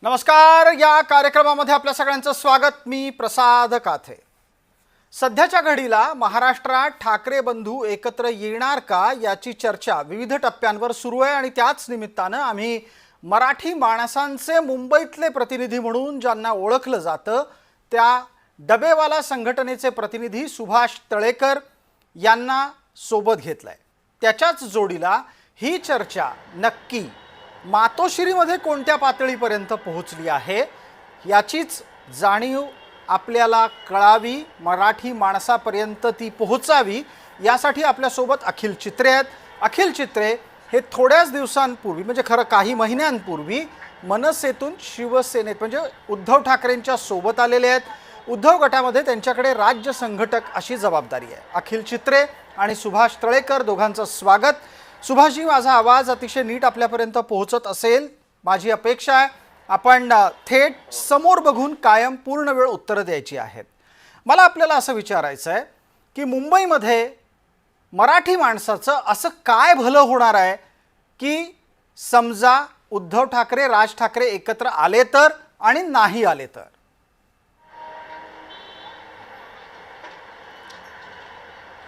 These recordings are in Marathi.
नमस्कार. या कार्यक्रमामध्ये आपल्या सगळ्यांचं स्वागत. मी प्रसाद काथे. सध्याच्या घडीला महाराष्ट्रात ठाकरे बंधू एकत्र येणार का याची चर्चा विविध टप्प्यांवर सुरू आहे आणि त्याच निमित्तानं आम्ही मराठी माणसांचे मुंबईतले प्रतिनिधी म्हणून ज्यांना ओळखलं जातं त्या डबेवाला संघटनेचे प्रतिनिधी सुभाष तळेकर यांना सोबत घेतलंय. त्याच्याच जोडीला ही चर्चा नक्की मातोश्रीमध्ये कोणत्या पातळीपर्यंत पोहोचली आहे याचीच जाणीव आपल्याला कळावी, मराठी माणसापर्यंत ती पोहोचावी यासाठी आपल्यासोबत अखिल चित्रे आहेत. अखिल चित्रे हे थोड्याच दिवसांपूर्वी म्हणजे खरं काही महिन्यांपूर्वी मनसेतून शिवसेनेत म्हणजे उद्धव ठाकरेंच्या सोबत आलेले आहेत. उद्धव गटामध्ये त्यांच्याकडे राज्य संघटक अशी जबाबदारी आहे. अखिल चित्रे आणि सुभाष तळेकर दोघांचं स्वागत. सुभाषजी, माझा आवाज अतिशय नीट आपल्यापर्यंत पोहोचत असेल माझी अपेक्षा आहे. आपण थेट समोर बघून कायम पूर्ण वेळ उत्तरं द्यायची आहेत. मला आपल्याला असं विचारायचं आहे की मुंबईमध्ये मराठी माणसाचं असं काय भलं होणार आहे की समजा उद्धव ठाकरे राज ठाकरे एकत्र आले तर आणि नाही आले तर?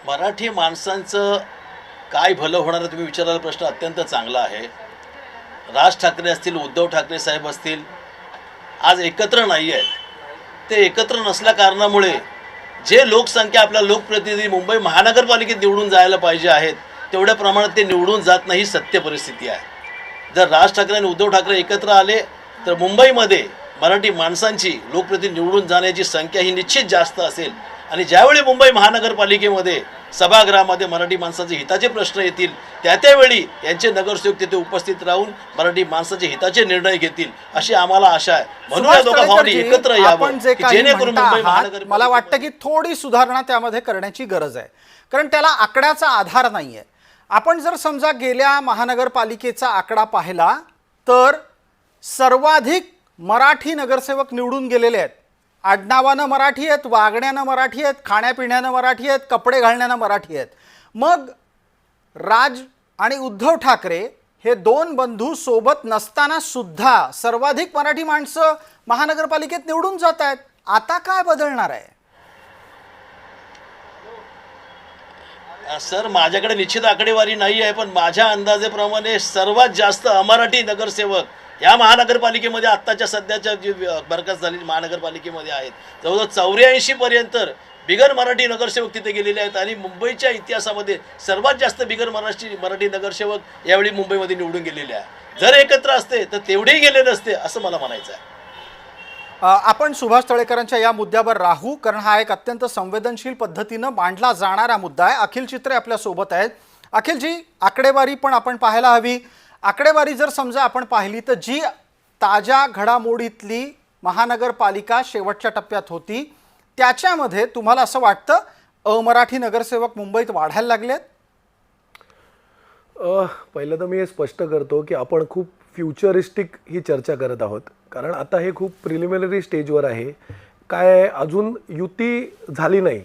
मराठी माणसांचं काय भलं होणार तुम्ही विचारलेला प्रश्न अत्यंत चांगला आहे. राज ठाकरे असतील, उद्धव ठाकरे साहेब असतील, आज एकत्र नाही आहेत. ते एकत्र नसल्या कारणामुळे जे लोकसंख्या आपल्या लोकप्रतिनिधी मुंबई महानगरपालिकेत निवडून जायला पाहिजे आहेत तेवढ्या प्रमाणात ते निवडून जात नाही, सत्य परिस्थिती आहे. जर राज ठाकरे आणि उद्धव ठाकरे एकत्र आले तर मुंबईमध्ये मराठी माणसांची लोकप्रतिनिधी निवडून जाण्याची संख्या ही निश्चित जास्त असेल. आणि ज्यावेळी मुंबई महानगरपालिकेमध्ये सभागृहामध्ये मराठी माणसाचे हिताचे प्रश्न येतील त्यावेळी यांचे नगरसेवक तिथे उपस्थित राहून मराठी माणसाचे हिताचे निर्णय घेतील अशी आम्हाला आशा आहे. म्हणून या दोघा भावनी एकत्र यावं जेणेकरून मुंबई महानगर, मला वाटतं की थोडी सुधारणा त्यामध्ये करण्याची गरज आहे. कारण त्याला आकड्याचा आधार नाही आहे. आपण जर समजा गेल्या महानगरपालिकेचा आकडा पाहिला तर सर्वाधिक मराठी नगरसेवक निवडून गेलेले आहेत. आडनावानं मराठी आहेत, वागण्यानं मराठी आहेत, खाण्यापिण्यानं मराठी आहेत, कपडे घालण्यानं मराठी आहेत. मग राज आणि उद्धव ठाकरे हे दोन बंधू सोबत नसताना सुद्धा सर्वाधिक मराठी माणसं महानगरपालिकेत निवडून जात आहेत. आता काय बदलणार आहे? सर, माझ्याकडे निश्चित आकडेवारी नाही आहे, पण माझ्या अंदाजेप्रमाणे सर्वात जास्त अमराठी नगरसेवक या महानगरपालिकेमध्ये आत्ताच्या सध्याच्या जी बरखास्त झालेली महानगरपालिकेमध्ये आहेत. जवळजवळ 84% बिगर मराठी नगरसेवक तिथे गेलेले आहेत. आणि मुंबईच्या इतिहासामध्ये सर्वात जास्त बिगर मराठी नगरसेवक यावेळी मुंबईमध्ये निवडून गेलेले आहे. जर एकत्र असते तर तेवढेही गेले नसते असं मला म्हणायचं आहे. आपण सुभाष तळेकरांच्या या मुद्द्यावर राहू, कारण हा एक अत्यंत संवेदनशील पद्धतीनं मांडला जाणारा मुद्दा आहे. अखिल चित्रे आपल्यासोबत आहेत. अखिलजी, आकडेवारी पण आपण पाहायला हवी. आकडेवारी जर समजा आपण पाहिली तर जी ताज्या घडामोडीतली महानगरपालिका शेवटच्या टप्प्यात होती त्याच्यामध्ये तुम्हाला असं वाटतं अमराठी नगरसेवक मुंबईत वाढायला लागलेत? पहिलं तर मी हे स्पष्ट करतो की आपण खूप फ्युचरिस्टिक ही चर्चा करत आहोत. कारण आता हे खूप प्रिलिमिनरी स्टेजवर आहे. काय अजून युती झाली नाही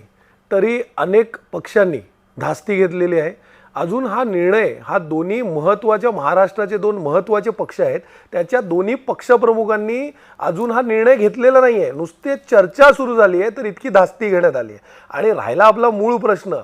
तरी अनेक पक्षांनी धास्ती घेतलेली आहे. अजून हा निर्णय हा दोन्ही महत्त्वाच्या महाराष्ट्राचे दोन महत्त्वाचे पक्ष आहेत त्याच्या दोन्ही पक्षप्रमुखांनी अजून हा निर्णय घेतलेला नाही आहे. नुसते चर्चा सुरू झाली आहे तर इतकी धास्ती घेण्यात आली आहे. आणि राहिला आपला मूळ प्रश्न,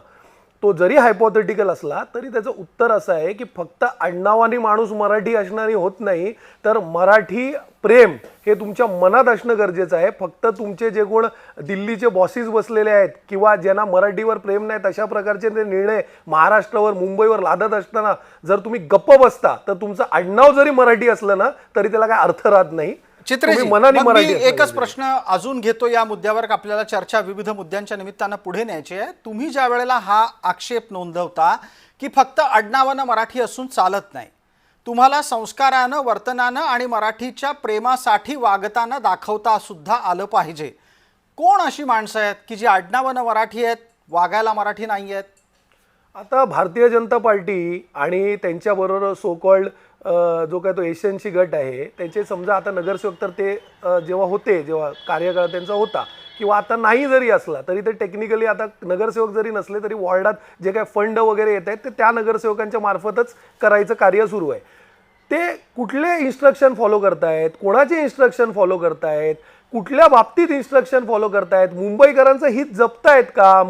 तो जरी हायपोथेटिकल असला तरी त्याचं उत्तर असं आहे की फक्त आडनावाने माणूस मराठी असणारी होत नाही तर मराठी प्रेम हे तुमच्या मनात असणं गरजेचं आहे. फक्त तुमचे जे कोण दिल्लीचे बॉसेस बसलेले आहेत किंवा ज्यांना मराठीवर प्रेम नाही तशा प्रकारचे ते निर्णय महाराष्ट्रावर मुंबईवर लादत असताना जर तुम्ही गप्प बसता तर तुमचं आडनाव जरी मराठी असलं ना तरी त्याला काय अर्थ राहत नाही. चित्रेजी, मग मी एकच प्रश्न अजून घेतो या मुद्द्यावर. आपल्याला चर्चा विविध मुद्द्यांच्या निमित्तानं पुढे न्यायची आहे. तुम्ही ज्या वेळेला हा आक्षेप नोंदवता की फक्त आडनावानं मराठी असून चालत नाही, तुम्हाला संस्कारानं, वर्तनानं आणि मराठीच्या प्रेमासाठी वागताना दाखवता सुद्धा आलं पाहिजे. कोण अशी माणसं आहेत की जी आडनावानं मराठी आहेत, वागायला मराठी नाही आहेत? आता भारतीय जनता पार्टी आणि त्यांच्याबरोबर सो कॉल्ड जो काय तो एशियनची गट आहे त्याचे समजा आता नगरसेवक तर ते जेव्हा होते, जेव्हा कार्यकाळ त्यांचा होता किंवा आता नाही जरी असला तरी ते टेक्निकली आता नगरसेवक जरी नसले तरी वॉर्डात जे काय फंड वगैरे येत आहेत ते त्या नगरसेवकांच्या मार्फतच करायचं कार्य सुरू आहे. ते कुठले इन्स्ट्रक्शन फॉलो करतायत, कोणाचे इन्स्ट्रक्शन फॉलो करतायत, कुठल्या बाबतीत इन्स्ट्रक्शन फॉलो करतायत, मुंबईकरांचं हित जपतायत का,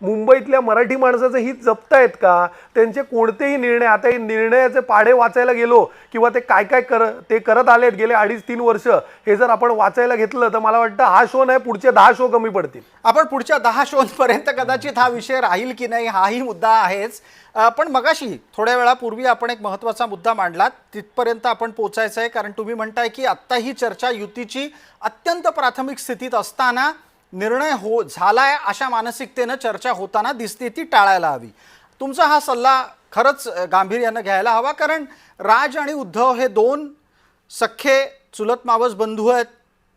मुंबईतल्या मराठी माणसाचं हित जपतायत का, त्यांचे कोणतेही निर्णय, आता हे निर्णयाचे पाढे वाचायला गेलो किंवा ते काय काय ते करत आलेत गेले 2.5-3 वर्ष, हे जर आपण वाचायला घेतलं तर मला वाटतं हा शो नाही, पुढचे 10 शो कमी पडतील. आपण पुढच्या 10 शोपर्यंत कदाचित हा विषय राहील की नाही हाही मुद्दा आहेच. पण मगाशी थोड्या वेळापूर्वी आपण एक महत्त्वाचा मुद्दा मांडलात, तिथपर्यंत आपण पोचायचं आहे. कारण तुम्ही म्हणताय की आत्ता ही चर्चा युतीची अत्यंत प्राथमिक स्थितीत असताना निर्णय झालाय अशा मानसिकतेनं चर्चा होताना दिसते, ती टाळायला हवी. तुमचा हा सल्ला खरंच गांभीर्यानं घ्यायला हवा. कारण राज आणि उद्धव हे 2 सख्खे चुलत मावस बंधू आहेत.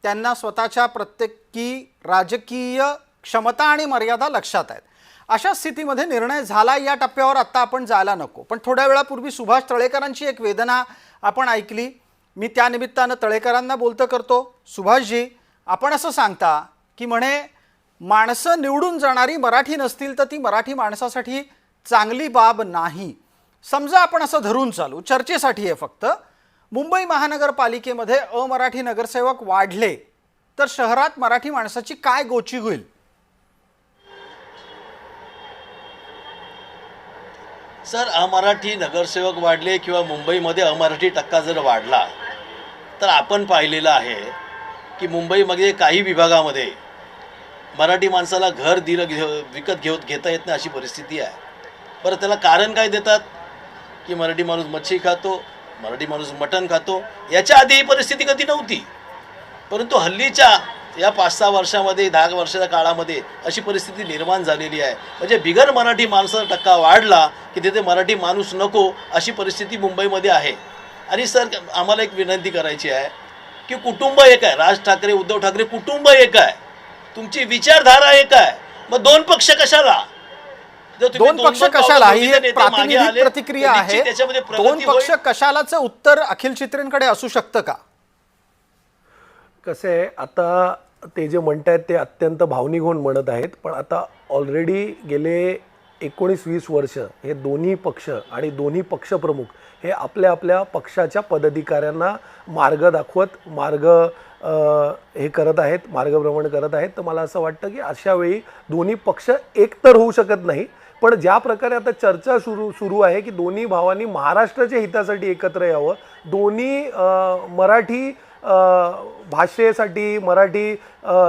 त्यांना स्वतःच्या प्रत्येकी राजकीय क्षमता आणि मर्यादा लक्षात आहेत. अशा स्थितीमध्ये निर्णय झाला या टप्प्यावर आत्ता आपण जायला नको. पण थोड्या वेळापूर्वी सुभाष तळेकरांची एक वेदना आपण ऐकली. मी त्या निमित्तानं तळेकरांना बोलतं करतो. सुभाषजी, आपण असं सांगता की म्हणे माणसं निवडून जाणारी मराठी नसतील तर ती मराठी माणसासाठी चांगली बाब नाही. समजा आपण असं धरून चालू, चर्चेसाठी आहे फक्त, मुंबई महानगरपालिकेमध्ये अमराठी नगरसेवक वाढले तर शहरात मराठी माणसाची काय गोची होईल? सर, अमराठी नगरसेवक वाढले किंवा मुंबईमध्ये अमराठी टक्का जर वाढला तर आपण पाहिलेलं आहे की मुंबईमध्ये काही विभागामध्ये मराठी माणसाला घर विकत घेता येत नाही अशी परिस्थिती आहे. बरं, त्याला कारण काय देतात की मराठी माणूस मच्छी खातो, मराठी माणूस मटण खातो. याच्या आधी ही परिस्थिती कधी नव्हती, परंतु हल्लीच्या या 5-6 वर्षामध्ये 10 वर्षाच्या काळामध्ये अशी परिस्थिती निर्माण झालेली आहे. म्हणजे बिगर मराठी माणसाचा टक्का वाढला की तिथे मराठी माणूस नको अशी परिस्थिती मुंबईमध्ये आहे. आणि सर, आम्हाला एक विनंती करायची आहे की कुटुंब एक आहे. राज ठाकरे, उद्धव ठाकरे कुटुंब एक आहे, तुमची विचारधारा एक आहे. मग 2 पक्ष कशाला? 2 पक्ष कशाला ही एक प्रातिनिधिक प्रतिक्रिया आहे. 2 पक्ष कशालाचं उत्तर अखिल चित्रेंकडे असू शकतं का? कसं आहे, आता ते जे म्हणतायत ते अत्यंत भावनिक होऊन म्हणत आहेत, पण आता ऑलरेडी गेले 19-20 वर्ष हे दोन्ही पक्ष आणि दोन्ही पक्षप्रमुख हे आपल्या आपल्या पक्षाच्या पदाधिकाऱ्यांना मार्ग दाखवत हे करत आहेत, मार्गभ्रमण करत आहेत. तर मला असं वाटतं की अशा वेळी दोन्ही पक्ष एकतर होऊ शकत नाही. पण ज्या प्रकारे आता चर्चा सुरू आहे की दोन्ही भावांनी महाराष्ट्राच्या हितासाठी एकत्र यावं, दोन्ही मराठी भाषेसाठी, मराठी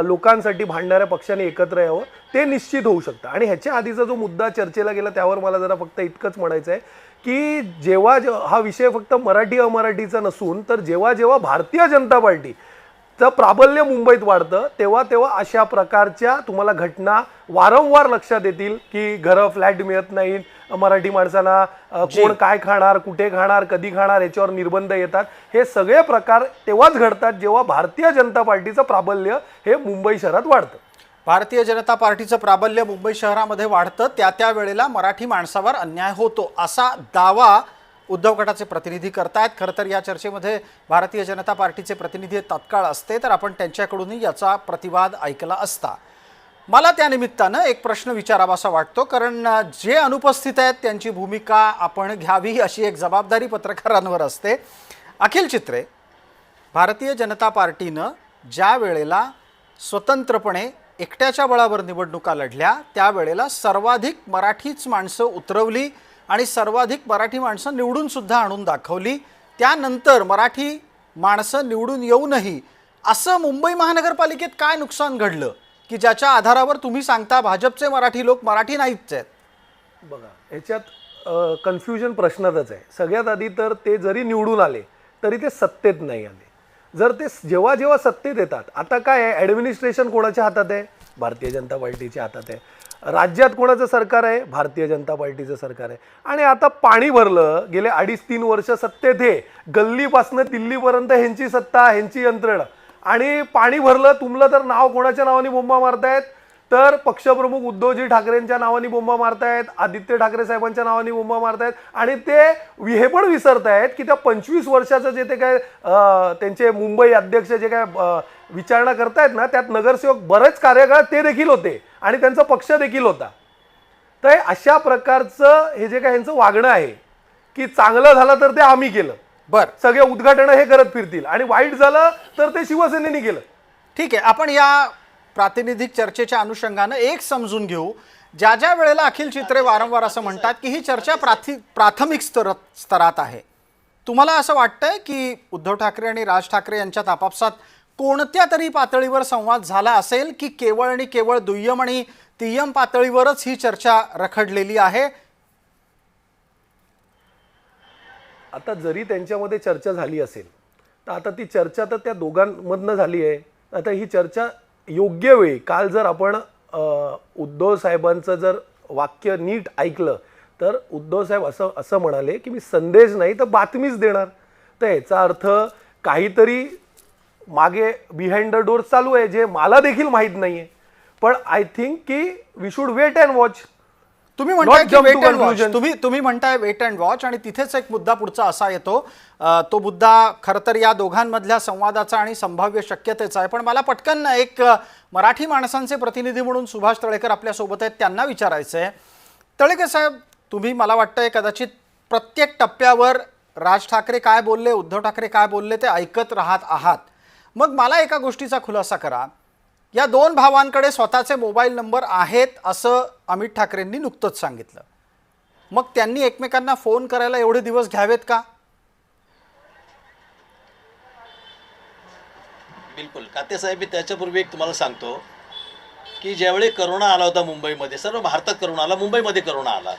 लोकांसाठी भांडणाऱ्या पक्षांनी एकत्र यावं, ते निश्चित होऊ शकतं. आणि ह्याच्या आधीचा जो मुद्दा चर्चेला गेला त्यावर मला जरा फक्त इतकंच म्हणायचं आहे की जेव्हा हा विषय फक्त मराठी अमराठीचा नसून तर जेव्हा भारतीय जनता पार्टीचं प्राबल्य मुंबईत वाढतं तेव्हा अशा प्रकारच्या तुम्हाला घटना वारंवार लक्षात येतील की घरं फ्लॅट मिळत नाहीत, मराठी माणसांना कोण काय खाणार, कुठे खाणार, कधी खाणार याच्यावर निर्बंध येतात. हे सगळे प्रकार तेव्हाच घडतात जेव्हा भारतीय जनता पार्टीचं प्राबल्य हे मुंबई शहरात वाढतं. भारतीय जनता पार्टीचं प्राबल्य मुंबई शहरामध्ये वाढतं, त्या वेळेला मराठी माणसावर अन्याय होतो असा दावा उद्धव गटाचे प्रतिनिधी करतायत. खरं तर या चर्चेमध्ये भारतीय जनता पार्टीचे प्रतिनिधी तात्काळ असते तर आपण त्यांच्याकडूनही याचा प्रतिवाद ऐकला असता. मला त्या निमित्तानं एक प्रश्न विचारावासा वाटतो, कारण जे अनुपस्थित आहेत त्यांची भूमिका आपण घ्यावी अशी एक जबाबदारी पत्रकारांवर असते. अखिल चित्रे, भारतीय जनता पार्टीनं ज्या वेळेला स्वतंत्रपणे एकट्याच्या बळावर निवडणुका लढल्या त्यावेळेला सर्वाधिक मराठीच माणसं उतरवली आणि सर्वाधिक मराठी माणसं निवडून सुद्धा आणून दाखवली. त्यानंतर मराठी माणसं निवडून येऊनही असं मुंबई महानगरपालिकेत काय नुकसान घडलं की ज्याच्या आधारावर तुम्ही सांगता भाजपचे मराठी लोक मराठी नाहीच आहेत? बघा, याच्यात कन्फ्युजन प्रश्नातच आहे. सगळ्यात आधी तर ते जरी निवडून आले तरी ते सत्तेत नाही आले. जर ते जेव्हा सत्तेत येतात, आता काय आहे, ॲडमिनिस्ट्रेशन कोणाच्या हातात आहे? भारतीय जनता पार्टीच्या हातात आहे. राज्यात कोणाचं सरकार आहे? भारतीय जनता पार्टीचं सरकार आहे. आणि आता पाणी भरलं, गेले 2.5-3 वर्ष सत्तेत हे गल्लीपासनं दिल्लीपर्यंत ह्यांची सत्ता, ह्यांची यंत्रणा, आणि पाणी भरलं तुमलं तर नाव कोणाच्या नावाने बोंबा मारतायत? तर पक्षप्रमुख उद्धवजी ठाकरेंच्या नावाने बोंबा मारतायत, आदित्य ठाकरे साहेबांच्या नावाने बोंबा मारतायत. आणि ते हे पण विसरतायत की त्या 25 वर्षाचं जे ते काय त्यांचे मुंबई अध्यक्ष जे काय विचारणा करतायत ना, त्यात नगरसेवक बरेच कार्यकाळ ते देखील होते आणि त्यांचा पक्ष देखील होता. तर अशा प्रकारचं हे जे काय यांचं वागणं आहे की चांगलं झालं तर ते आम्ही केलं, बर. सगळे उद्घाटन हे करत फिरतील आणि वाईट झालं तर ते शिवसेनेने केलं. ठीक आहे, आपण या प्रातिनिधिक चर्चेच्या अनुषंगानं एक समजून घेऊ. ज्या ज्या वेळेला अखिल चित्रे वारंवार असं म्हणतात की ही चर्चा प्राथमिक स्तरात आहे, तुम्हाला असं वाटतंय की उद्धव ठाकरे आणि राज ठाकरे यांच्यात आपापसात कोणत्या तरी पातळीवर संवाद झाला असेल, की केवळ आणि केवळ दुय्यम आणि तिय्यम पातळीवरच ही चर्चा रखडलेली आहे? आता जरी त्यांच्यामध्ये चर्चा झाली असेल तर आता ती चर्चा तर त्या दोघांमधनं झाली आहे. आता ही चर्चा योग्य वेळी, काल जर आपण उद्धव साहेबांचं जर वाक्य नीट ऐकलं तर उद्धव साहेब असं म्हणाले की मी संदेश नाही तर बातमीच देणार. तर याचा अर्थ काहीतरी मागे बिहाइंड द डोअर चालू आहे जे मला देखील माहीत नाही आहे. पण आय थिंक की we should wait and watch. तुम्ही म्हणताय की jump to wait and watch, conclusion. तुम्ही म्हणताय वेट अँड वॉच, आणि तिथेच एक मुद्दा पुढचा असा येतो. तो मुद्दा खरं तर या दोघांमधल्या संवादाचा आणि संभाव्य शक्यतेचा आहे. पण मला पटकन एक मराठी माणसांचे प्रतिनिधी म्हणून सुभाष तळेकर आपल्यासोबत आहेत, त्यांना विचारायचं आहे. तळेकर साहेब, तुम्ही मला वाटतंय कदाचित प्रत्येक टप्प्यावर राज ठाकरे काय बोलले, उद्धव ठाकरे काय बोलले ते ऐकत राहत आहात. मग मला एका गोष्टीचा खुलासा करा. या दोन भावांकडे स्वतःचे मोबाईल नंबर आहेत असं अमित ठाकरेंनी नुकतंच सांगितलं. मग त्यांनी एकमेकांना फोन करायला एवढे दिवस घ्यावेत का? बिलकुल. कातेसाहेब, मी त्याच्यापूर्वी एक तुम्हाला सांगतो की ज्यावेळी करोना आला होता मुंबईमध्ये, सर्व भारतात करोना आला, मुंबईमध्ये करोना आला,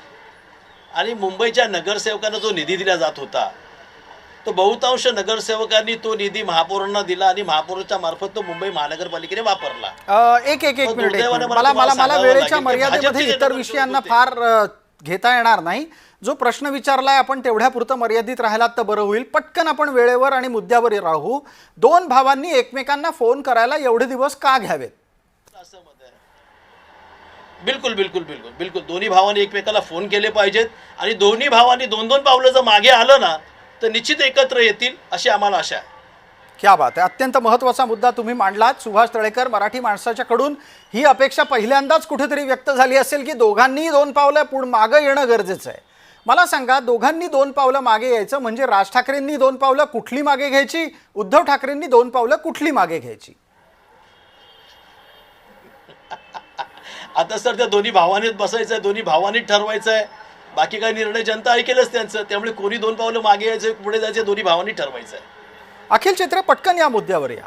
आणि मुंबईच्या नगरसेवकांना जो निधी दिला जात होता तो बहुतांश नगरसेवकांनी तो निधी महापौरांना दिला आणि महापौराच्या मार्फत तो मुंबई महानगरपालिकेने वापरला. एक एक एक मग मिनिट, दुर्दैवाने मला मला तुम्हाला मला मला सांगावं वेळेच्या लागेल की मर्यादेमध्ये भाजपचे इतर जे विषयांना होते, फार घेता येणार नाही. जो प्रश्न विचारलाय आपण तेवढ्यापुरतं मर्यादित राहिलात तर बरं होईल. पटकन आपण वेळेवर आणि मुद्द्यावर राहू. दोन भावांनी एकमेकांना फोन करायला एवढे दिवस का घ्यावेत? असं मत आहे. बिलकुल बिलकुल बिलकुल बिलकुल. दोन्ही भावांनी एकमेकाला फोन केले पाहिजेत आणि दोन्ही भावांनी दोन दोन पावलं जर मागे आलं ना तर निश्चित एकत्र येतील अशी आम्हाला आशा आहे. क्या बात आहे. अत्यंत महत्त्वाचा मुद्दा तुम्ही मांडलात सुभाष तळेकर. मराठी माणसाच्याकडून ही अपेक्षा पहिल्यांदाच कुठेतरी व्यक्त झाली असेल की दोघांनी दोन पावलं मागं येणं गरजेचं आहे. मला सांगा, दोघांनी दोन पावलं मागे यायचं म्हणजे राज ठाकरेंनी दोन पावलं कुठली मागे घ्यायची, उद्धव ठाकरेंनी दोन पावलं कुठली मागे घ्यायची? आता सर त्या दोन्ही भावांनीच बसायचं आहे, दोन्ही भावांनीच ठरवायचं आहे. बाकी काही निर्णय जनता ऐकेलच त्यांचं. त्यामुळे कोणी दोन पावलं मागे यायचं पुढे जायचं दोन्ही भावांनी ठरवायचं आहे. अखिल चित्रे, पटकन या मुद्द्यावर या.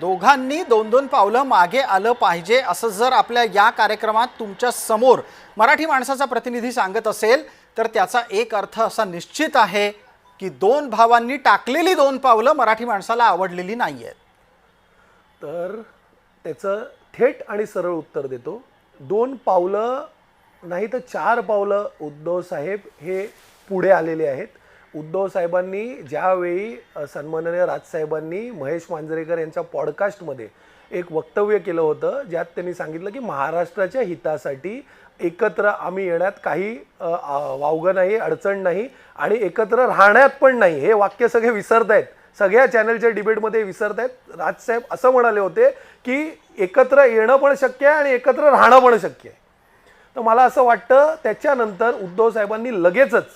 दोघांनी दोन दोन पावलं मागे आलं पाहिजे असं जर आपल्या या कार्यक्रमात तुमच्या समोर मराठी माणसाचा प्रतिनिधी सांगत असेल तर त्याचा एक अर्थ असा निश्चित आहे की दोन भावांनी टाकलेली दोन पावलं मराठी माणसाला आवडलेली नाही आहेत. तर त्याचं थेट आणि सरळ उत्तर देतो. 2 पावलं नाही तर 4 पावलं उद्धव साहेब हे पुढे आलेले आहेत. उद्धव साहेबांनी ज्यावेळी सन्माननीय राजसाहेबांनी महेश मांजरेकर यांच्या पॉडकास्टमध्ये एक वक्तव्य केलं होतं ज्यात त्यांनी सांगितलं की महाराष्ट्राच्या हितासाठी एकत्र आम्ही येण्यात काही वावगं नाही, अडचण नाही आणि एकत्र राहण्यात पण नाही, हे वाक्य सगळे विसरत आहेत. सगळ्या चॅनलच्या डिबेटमध्ये विसरत आहेत. राजसाहेब असं म्हणाले होते की एकत्र येणं पण शक्य आहे आणि एकत्र राहणं पण शक्य आहे. तर मला असं वाटतं त्याच्यानंतर उद्धव साहेबांनी लगेचच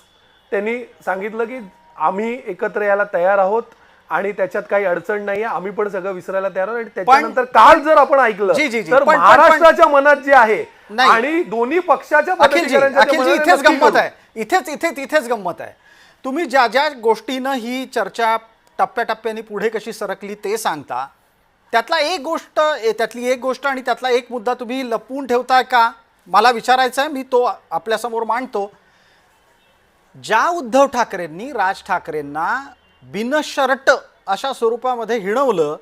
त्यांनी सांगितलं की आम्ही एकत्र यायला तयार आहोत आणि त्याच्यात काही अडचण नाही आहे, आम्ही पण सगळं विसरायला तयार आहोत. आणि त्याच्यानंतर काल जर आपण ऐकलं तर महाराष्ट्राच्या मनात जे आहे आणि दोन्ही पक्षाच्या इथेच गंमत आहे, इथेच गंमत आहे. तुम्ही ज्या ज्या गोष्टीनं ही चर्चा टप्प्याटप्प्याने पुढे कशी सरकली ते सांगता, त्यातली एक गोष्ट आणि त्यातला एक मुद्दा तुम्ही लपवून ठेवताय का, मला विचारायचं आहे. मी तो आपल्यासमोर मांडतो. ज्या उद्धव ठाकरेंनी राज ठाकरेंना बिनशर्त अशा स्वरूपामध्ये हिणवलं,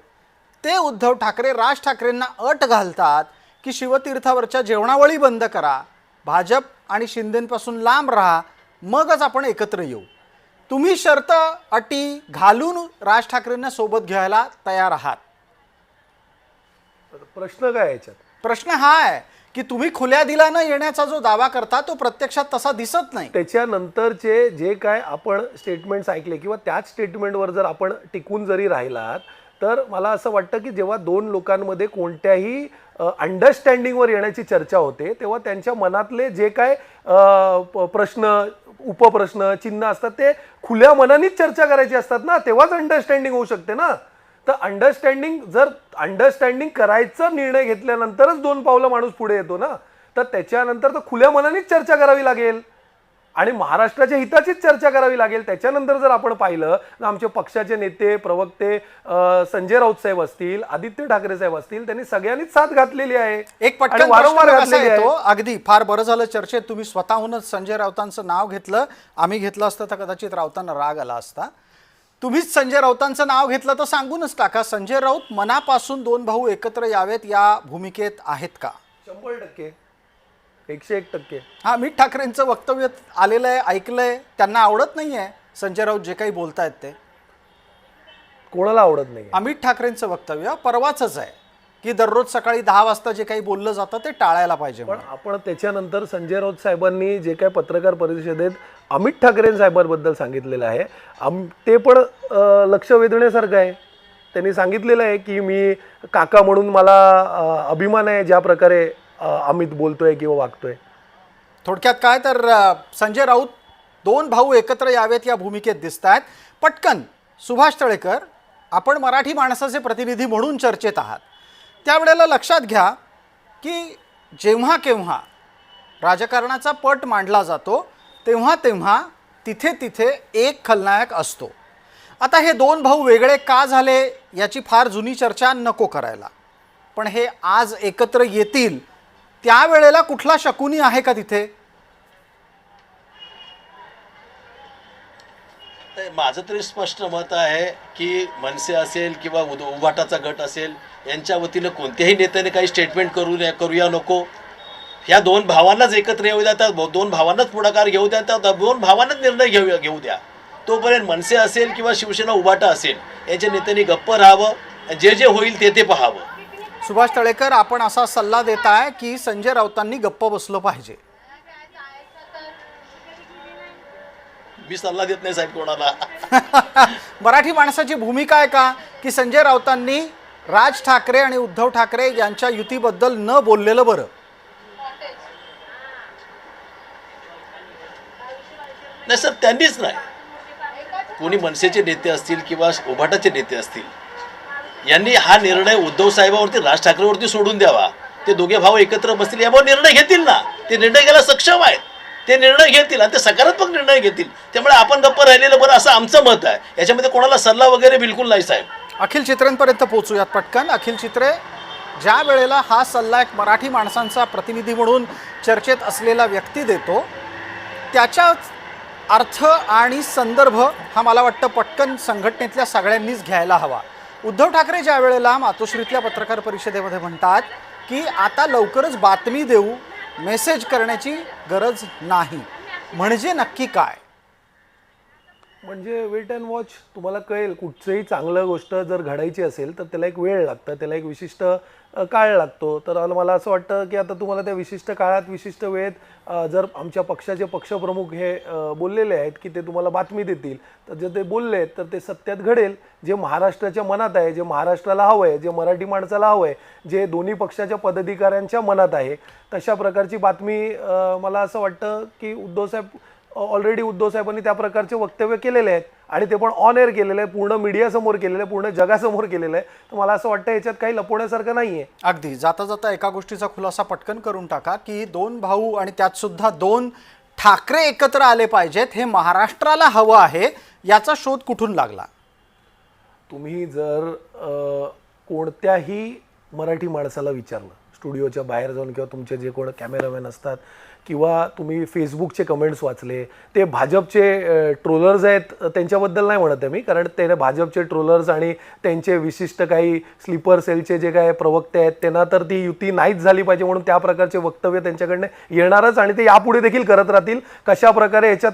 ते उद्धव ठाकरे राज ठाकरेंना अट घालतात की शिवतीर्थावरच्या जेवणावळी बंद करा, भाजप आणि शिंदेपासून लांब राहा, मगच आपण एकत्र येऊ. तुम्ही शर्त अटी घालून राज ठाकरेंना सोबत घ्यायला तयार आहात. प्रश्न काय याच्यात? प्रश्न हा आहे की तुम्ही खुल्या दिलानं येण्याचा जो दावा करता तो प्रत्यक्षात तसा दिसत नाही. त्याच्यानंतरचे जे काय आपण स्टेटमेंट्स ऐकले किंवा त्याच स्टेटमेंटवर जर आपण टिकून जरी राहिलात तर मला असं वाटतं की जेव्हा दोन लोकांमध्ये कोणत्याही अंडरस्टँडिंगवर येण्याची चर्चा होते तेव्हा त्यांच्या मनातले जे काय प्रश्न उपप्रश्न चिन्ह असतात ते खुल्या मनानेच चर्चा करायची असतात ना, तेव्हाच अंडरस्टँडिंग होऊ शकते ना. तर अंडरस्टँडिंग करायचा निर्णय घेतल्यानंतरच 2 पावलं माणूस पुढे येतो ना. तर त्याच्यानंतर तर खुल्या मनानेच चर्चा करावी लागेल आणि महाराष्ट्राच्या हिताचीच चर्चा करावी लागेल. त्याच्यानंतर जर आपण पाहिलं तर आमचे पक्षाचे नेते प्रवक्ते संजय राऊत साहेब असतील, आदित्य ठाकरे साहेब असतील, त्यांनी सगळ्यांनीच साथ घातलेली आहे. एक आणि पटकन वारंवार प्रश्न कसा घातलेली आहे. येतो, अगदी फार बरं झालं चर्चेत तुम्ही स्वतःहूनच संजय राऊतांचं नाव घेतलं. आम्ही घेतलं असतं तर कदाचित राऊतांना राग आला असता. तुम्हीच संजय राऊतांचं नाव घेतलं तर सांगूनच टाका, संजय राऊत मनापासून 2 भाऊ एकत्र यावेत या भूमिकेत आहेत का? 100%, 101%. हा, अमित ठाकरेंचं वक्तव्य आलेलं आहे, ऐकलंय, त्यांना आवडत नाहीये संजय राऊत जे काही बोलतायत ते. कोणाला आवडत नाही. अमित ठाकरेंचं वक्तव्य परवाचंच आहे की दररोज सकाळी 10 वाजता जे काही बोललं जातं ते टाळायला पाहिजे पण म्हणून. आपण त्याच्यानंतर संजय राऊत साहेबांनी जे काय पत्रकार परिषदेत अमित ठाकरे साहेबांबद्दल सांगितलेलं आहे ते पण लक्ष वेधण्यासारखं आहे. त्यांनी सांगितलेलं आहे की मी काका म्हणून मला अभिमान आहे ज्या प्रकारे अमित बोलतोय किंवा वागतोय. थोडक्यात काय तर संजय राऊत 2 भाऊ एकत्र यावेत या भूमिकेत दिसत आहेत. पटकन सुभाष तळेकर, आपण मराठी माणसाचे प्रतिनिधी म्हणून चर्चेत आहात, त्यावेळेला लक्षात घ्या की जेव्हा केव्हा राजकारणाचा पट मांडला जातो तेव्हा तेव्हा तिथे तिथे एक खलनायक असतो. आता हे 2 भाऊ वेगळे का झाले याची फार जुनी चर्चा नको करायला, पण हे आज एकत्र येतील त्यावेळेला कुठला शकुनी आहे का तिथे? माझं तरी स्पष्ट मत आहे की मनसे असेल किंवा उभाटाचा गट असेल यांच्या वतीनं कोणत्याही नेत्याने काही स्टेटमेंट करूया नको. ह्या 2 भावांनाच एकत्र येऊ द्या, त्या 2 भावांनाच पुढाकार घेऊ द्या, त्या 2 भावांनाच निर्णय घेऊ द्या. तोपर्यंत मनसे असेल किंवा शिवसेना उभाटा असेल यांच्या नेत्यांनी गप्प राहावं, जे जे होईल ते पाहावं. सुभाष तळेकर, आपण असा सल्ला देताय की संजय राऊतांनी गप्प बसलं पाहिजे? मी सल्ला देत नाही साहेब कोणाला. मराठी माणसाची भूमिका आहे का की संजय राऊतांनी राज ठाकरे आणि उद्धव ठाकरे यांच्या युतीबद्दल न बोललेलं बरं? नाही सर, त्यांनीच नाही, कोणी मनसेचे नेते असतील किंवा उभाटाचे नेते असतील यांनी हा निर्णय उद्धव साहेबांवरती राज ठाकरेवरती सोडून द्यावा. ते दोघे भाऊ एकत्र बसतील यावर निर्णय घेतील ना. ते निर्णय घ्यायला सक्षम आहेत, ते निर्णय घेतील आणि ते सकारात्मक निर्णय घेतील. त्यामुळे आपण गप्प राहिलेलं बरं असं आमचं मत आहे. याच्यामध्ये कोणाला सल्ला वगैरे बिलकुल नाही साहेब. अखिल चित्रेंपर्यंत पोहोचूयात पटकन. अखिल चित्रे, ज्या वेळेला हा सल्ला एक मराठी माणसांचा प्रतिनिधी म्हणून चर्चेत असलेला व्यक्ती देतो त्याच्या अर्थ आणि संदर्भ हा मला वाटतं पटकन संघटनेतल्या सगळ्यांनीच घ्यायला हवा. उद्धव ठाकरे ज्या वेळेला मातोश्रीतल्या पत्रकार परिषदेमध्ये म्हणतात की आता लवकरच बातमी देऊ, मेसेज करण्याची गरज नाही, म्हणजे नक्की काय? म्हणजे वेट अँड वॉच. तुम्हाला कळेल, कुठचंही चांगलं गोष्ट जर घडायची असेल तर त्याला एक वेळ लागतं, त्याला एक विशिष्ट काळ लागतो. तर मला असं वाटतं की आता तुम्हाला त्या विशिष्ट काळात विशिष्ट वेळेत जर आमच्या पक्षाचे पक्षप्रमुख हे बोललेले आहेत की ते तुम्हाला बातमी देतील, तर जे ते बोलले तर ते सत्यात घडेल. जे महाराष्ट्राच्या मनात आहे, जे महाराष्ट्राला हवं आहे, जे मराठी माणसाला हवं आहे, जे दोन्ही पक्षाच्या पदाधिकाऱ्यांच्या मनात आहे, तशा प्रकारची बातमी मला असं वाटतं की ऑलरेडी उद्धव साहेबांनी त्या प्रकारचे वक्तव्य केलेले आहेत आणि ते पण ऑन एअर केलेलं आहे, पूर्ण मीडियासमोर केलेलं आहे, पूर्ण जगासमोर केलेलं आहे. तर मला असं वाटतं याच्यात काही लपवण्यासारखं नाही आहे. अगदी जाता जाता एका गोष्टीचा खुलासा पटकन करून टाका की 2 भाऊ आणि त्यात सुद्धा 2 ठाकरे एकत्र आले पाहिजेत, हे महाराष्ट्राला हवं आहे, याचा शोध कुठून लागला? तुम्ही जर कोणत्याही मराठी माणसाला विचारलं स्टुडिओच्या बाहेर जाऊन किंवा तुमचे जे कोण कॅमेरामॅन असतात किंवा तुम्ही फेसबुकचे कमेंट्स वाचले, ते भाजपचे ट्रोलर्स आहेत त्यांच्याबद्दल नाही म्हणत आहे मी, कारण ते भाजपचे ट्रोलर्स आणि त्यांचे विशिष्ट काही स्लीपर सेलचे जे काय प्रवक्ते आहेत त्यांना तर ती युती नाहीच झाली पाहिजे म्हणून त्या प्रकारचे वक्तव्य त्यांच्याकडनं येणारच आणि ते यापुढे देखील करत राहतील. कशा प्रकारे याच्यात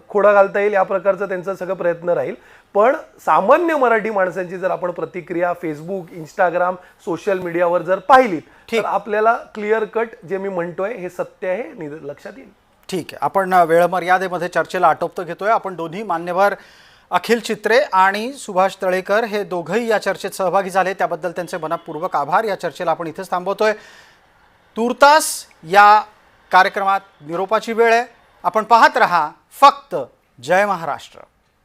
खोडा घालता येईल या प्रकारचं त्यांचा सगळं प्रयत्न राहील. पण सामान्य मराठी माणसांची जर आपण प्रतिक्रिया फेसबुक, इंस्टाग्राम, सोशल मीडियावर जर पाहिली तर आपल्याला क्लिअर कट जे मी म्हणतोय हे सत्य आहे लक्षात येईल. ठीक आहे, आपण वेळ मर्यादेमध्ये चर्चेला आटोपतं घेतोय. आपण दोन्ही मान्यवर अखिल चित्रे आणि सुभाष तळेकर हे दोघंही या चर्चेत सहभागी झाले, त्याबद्दल त्यांचे मनपूर्वक आभार. या चर्चेला आपण इथेच थांबवतोय. तूर्तास या कार्यक्रमात निरोपाची वेळ आहे. आपण पाहत रहा फक्त जय महाराष्ट्र.